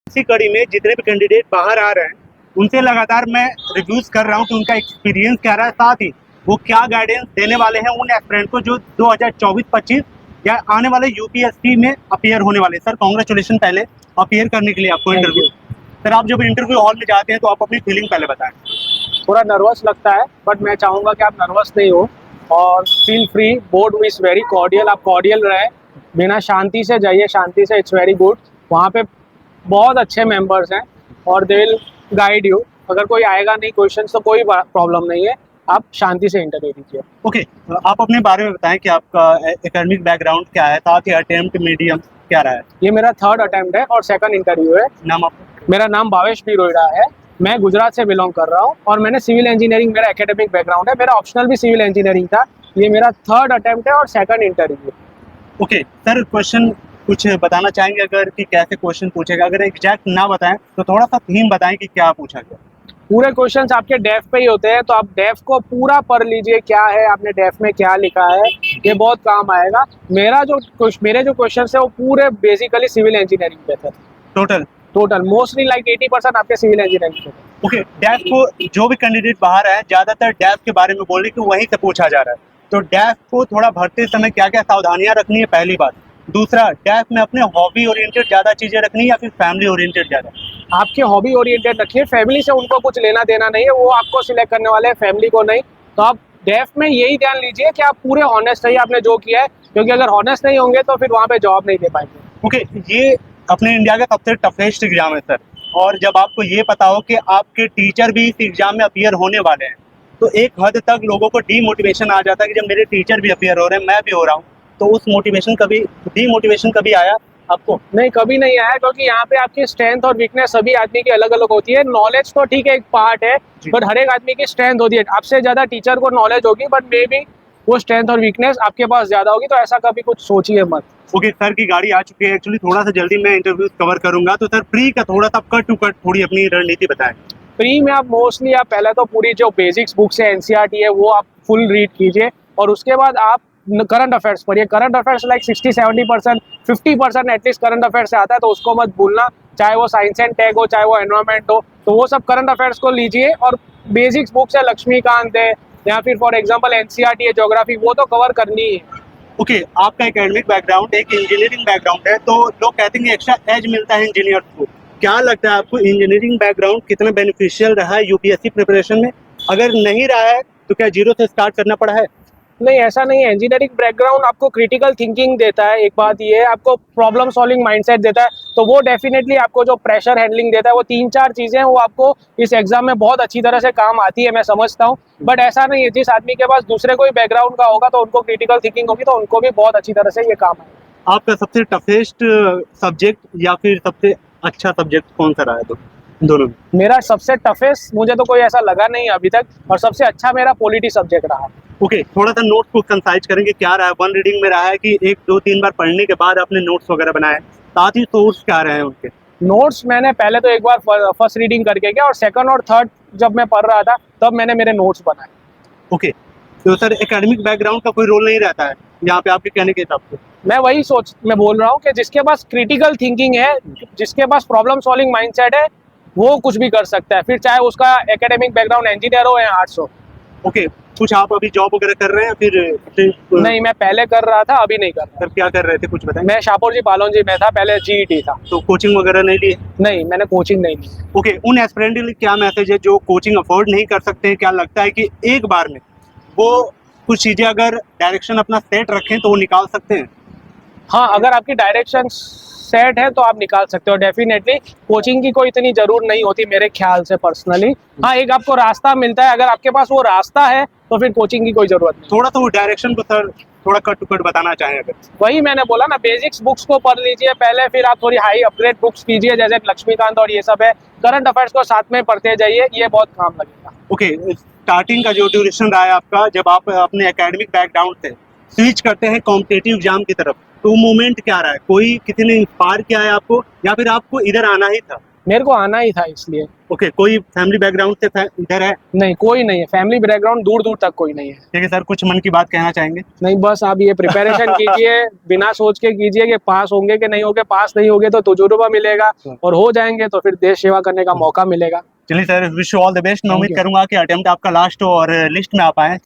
इसी कड़ी में जितने भी कैंडिडेट बाहर आ रहे हैं उनसे लगातार मैं रिव्यूज कर रहा हूँ कि उनका एक्सपीरियंस क्या रहा है, साथ ही वो क्या गाइडेंस देने वाले हैं उन एस्पिरेंट को जो 2024-25 या आने वाले यूपीएससी में अपीयर होने वाले। सर कॉन्ग्रेचुलेशन पहले अपीयर करने के लिए आपको इंटरव्यू। सर आप जब इंटरव्यू हॉल में जाते हैं तो आप अपनी फीलिंग पहले बताएं। थोड़ा नर्वस लगता है, बट मैं चाहूँगा कि आप नर्वस नहीं हो और feel free. Board is very cordial, आप कॉर्डियल रहे, बिना शांति से जाइए, शांति से, इट्स वेरी गुड। वहाँ पे बहुत अच्छे मेंबर्स हैं और दे विल गाइड यू। अगर कोई आएगा नहीं क्वेश्चन तो कोई प्रॉब्लम नहीं है, आप शांति से इंटरव्यू दीजिए। ओके, आप अपने बारे में बताएं कि आपका एकेडमिक बैकग्राउंड क्या है, साथ ही अटेम्प्ट मीडियम क्या रहा है। ये मेरा 3rd अटेम्प्ट है और 2nd इंटरव्यू है। नाम आपका? मेरा नाम भावेश पी रोहिड़ा है, मैं गुजरात से बिलोंग कर रहा हूँ और मैंने सिविल इंजीनियरिंग, मेरा एकेडमिक बैकग्राउंड है, मेरा ऑप्शनल भी सिविल इंजीनियरिंग था। ये मेरा 3rd अटेम्प्ट है और 2nd interview. Okay sir, question कुछ बताना चाहेंगे अगर कि कैसे क्वेश्चन पूछेगा? अगर एग्जैक्ट ना बताएं तो थोड़ा सा थीम बताएं कि क्या पूछा गया। पूरे क्वेश्चंस आपके डेफ पे ही होते हैं, तो आप डेफ को पूरा पढ़ लीजिए, क्या है आपने डेफ में क्या लिखा है, ये बहुत काम आएगा। मेरे जो क्वेश्चंस है वो पूरे बेसिकली सिविल इंजीनियरिंग पे थे। टोटल मोस्टली लाइक 80% आपके सिविल इंजीनियरिंग पे थे। ओके, डेफ को जो भी कैंडिडेट बाहर है ज्यादातर डेफ के बारे में बोल रहे कि वहीं से पूछा जा रहा है, तो डेफ को थोड़ा भरते समय क्या क्या सावधानियां रखनी है, पहली बात। दूसरा, डेफ में अपने हॉबी ओरिएंटेड ज्यादा चीजें रखनी है या फिर फैमिली ओरिएंटेड ज्यादा? आपके हॉबी ओरिएंटेड रखिए, फैमिली से उनको कुछ लेना देना नहीं है, वो आपको सिलेक्ट करने वाले हैं, फैमिली को नहीं। तो आप डेफ में यही ध्यान लीजिए कि आप पूरे ऑनेस्ट रहिए आपने जो किया है, क्योंकि अगर ऑनेस्ट नहीं होंगे तो फिर वहाँ पे जॉब नहीं दे पाएंगे। ओके, ये अपने इंडिया का सबसे टफेस्ट एग्जाम है सर, और जब आपको ये पता हो कि आपके टीचर भी इस एग्जाम में अपीयर होने वाले हैं तो एक हद तक लोगों को डीमोटिवेशन आ जाता है कि जब मेरे टीचर भी अपीयर हो रहे हैं, मैं भी हो रहा हूँ, तो उस डीमोटिवेशन कभी आया आपको? नहीं, कभी नहीं आया, क्योंकि यहाँ पे आपकी स्ट्रेंथ और वीकनेस सभी आदमी की अलग अलग होती है। नॉलेज तो ठीक है एक पार्ट है, बट हर एक आदमी की स्ट्रेंथ होती है। आपसे ज्यादा टीचर को नॉलेज होगी, बट मे बी वो स्ट्रेंथ और वीकनेस आपके पास ज्यादा होगी, तो ऐसा कभी कुछ सोचिए मत। ओके, सर की गाड़ी आ चुकी है, एक्चुअली थोड़ा सा जल्दी मैं इंटरव्यू कवर करूंगा, तो सर प्री का थोड़ा सा कट टू कट थोड़ी अपनी रणनीति बताएं। प्री में आप मोस्टली आप पहले तो पूरी जो बेसिक्स बुक्स है एनसीईआरटी है वो आप फुल रीड कीजिए, और उसके बाद आप करंट अफेयर्स पढ़िए। Current affairs like 60-70%, 50% at least current affairs से आता है, तो उसको मत भूलना, चाहे वो साइंस एंड टेक हो, चाहे वो एनवायरमेंट हो, तो वो सब करंट अफेयर्स को लीजिए। और बेसिक्स बुक्स है, लक्ष्मीकांत है, या फिर फॉर एग्जाम्पल एनसीईआरटी है, ज्योग्राफी, वो तो कवर करनी ही है। ओके, आपका एकेडमिक बैकग्राउंड एक इंजीनियरिंग बैकग्राउंड है, तो लोग कहते हैं कि एक्स्ट्रा एज मिलता है इंजीनियर्स को। क्या लगता है आपको इंजीनियरिंग बैकग्राउंड कितना बेनिफिशियल रहा है यूपीएससी प्रिपरेशन में? अगर नहीं रहा है तो क्या जीरो से स्टार्ट करना पड़ा है? नहीं, ऐसा नहीं है। इंजीनियरिंग बैकग्राउंड आपको क्रिटिकल थिंकिंग देता है, एक बात ये है, आपको प्रॉब्लम सॉल्विंग माइंडसेट देता है, तो वो डेफिनेटली आपको जो प्रेशर हैंडलिंग देता है, वो 3-4 चीजें वो आपको इस एग्जाम में बहुत अच्छी तरह से काम आती है, मैं समझता हूँ। बट ऐसा नहीं है, जिस आदमी के पास दूसरे कोई बैकग्राउंड का होगा तो उनको क्रिटिकल थिंकिंग होगी तो उनको भी बहुत अच्छी तरह से ये काम है। आपका सबसे टफेस्ट सब्जेक्ट या फिर सबसे अच्छा सब्जेक्ट कौन सा रहा है? दोनों में मेरा सबसे टफेस्ट मुझे तो कोई ऐसा लगा नहीं अभी तक, और सबसे अच्छा मेरा पॉलिटी सब्जेक्ट रहा। ओके, थोड़ा सा नोट्स को कंसाइज करेंगे, क्या रहा है? वन रीडिंग में रहा है कि 1-2-3 बार पढ़ने के बाद आपने नोट्स वगैरह बनाए, साथ ही सोर्स क्या रहे हैं उनके? नोट्स मैंने पहले तो एक बार फर्स्ट रीडिंग करके गया, और 2nd और 3rd जब मैं पढ़ रहा था तब मैंने मेरे नोट्स बनाए। ओके, तो सर एकेडमिक बैकग्राउंड का कोई रोल नहीं रहता है यहाँ पे आपके कहने के हिसाब से? मैं बोल रहा हूँ कि जिसके पास क्रिटिकल थिंकिंग है, जिसके पास प्रॉब्लम सॉल्विंग माइंडसेट है, वो कुछ भी कर सकता है, फिर चाहे उसका एकेडमिक बैकग्राउंड इंजीनियर हो या आर्ट्स हो। ओके, कुछ आप अभी जॉब वगैरह कर रहे हैं फिर? नहीं, मैं पहले कर रहा था, अभी नहीं कर रहा। सर क्या कर रहे थे, कुछ बताएं? मैं शाहपुर जी बालोनजी में था, पहले जीईटी था। तो कोचिंग वगैरह नहीं ली? नहीं, मैंने कोचिंग नहीं ली। ओके, उन एस्पिरेंट के लिए क्या मैसेज है जो कोचिंग अफोर्ड नहीं कर सकते हैं? क्या लगता है कि एक बार में वो कुछ चीजें अगर डायरेक्शन अपना सेट रखें तो वो निकाल सकते हैं? हाँ, अगर आपकी डायरेक्शन सेट है तो आप निकाल सकते हो डेफिनेटली। कोचिंग की कोई इतनी जरूरत नहीं होती मेरे ख्याल से पर्सनली। हाँ, एक आपको रास्ता मिलता है, अगर आपके पास वो रास्ता है तो फिर कोचिंग की कोई जरूरत नहीं। थोड़ा तो वो डायरेक्शन को सर थोड़ा कट टू कट बताना चाहें अगर? वही मैंने बोला ना, बेसिक्स बुक्स को पढ़ लीजिए पहले, फिर आप थोड़ी हाई अपग्रेड बुक्स कीजिए, जैसे लक्ष्मीकांत और ये सब है। करंट अफेयर्स को साथ में पढ़ते जाइए, ये बहुत काम लगेगा। ओके, स्टार्टिंग का जो ड्यूरेशन रहा है आपका, जब आप अपने एकेडमिक बैकग्राउंड से स्विच करते हैं कॉम्पिटिटिव एग्जाम की तरफ, तो मोमेंट क्या रहा है? किसी ने इंस्पायर किया है आपको या फिर आपको इधर आना ही था? मेरे को आना ही था इसलिए। ओके, कोई फैमिली बैकग्राउंड से इधर है? नहीं, कोई नहीं है, फैमिली बैकग्राउंड दूर दूर तक कोई नहीं है। ठीक है सर, कुछ मन की बात कहना चाहेंगे? नहीं, बस आप ये प्रिपरेशन कीजिए, बिना सोच के कीजिए कि पास होंगे कि नहीं होंगे। पास नहीं होंगे तो तजुर्बा मिलेगा, और हो जाएंगे तो फिर देश सेवा करने का मौका मिलेगा। चलिए sir, wish you all the best. मैं Thank उम्मीद you. करूंगा कि अटेम्प्ट आपका लास्ट हो और लिस्ट में आ पाए।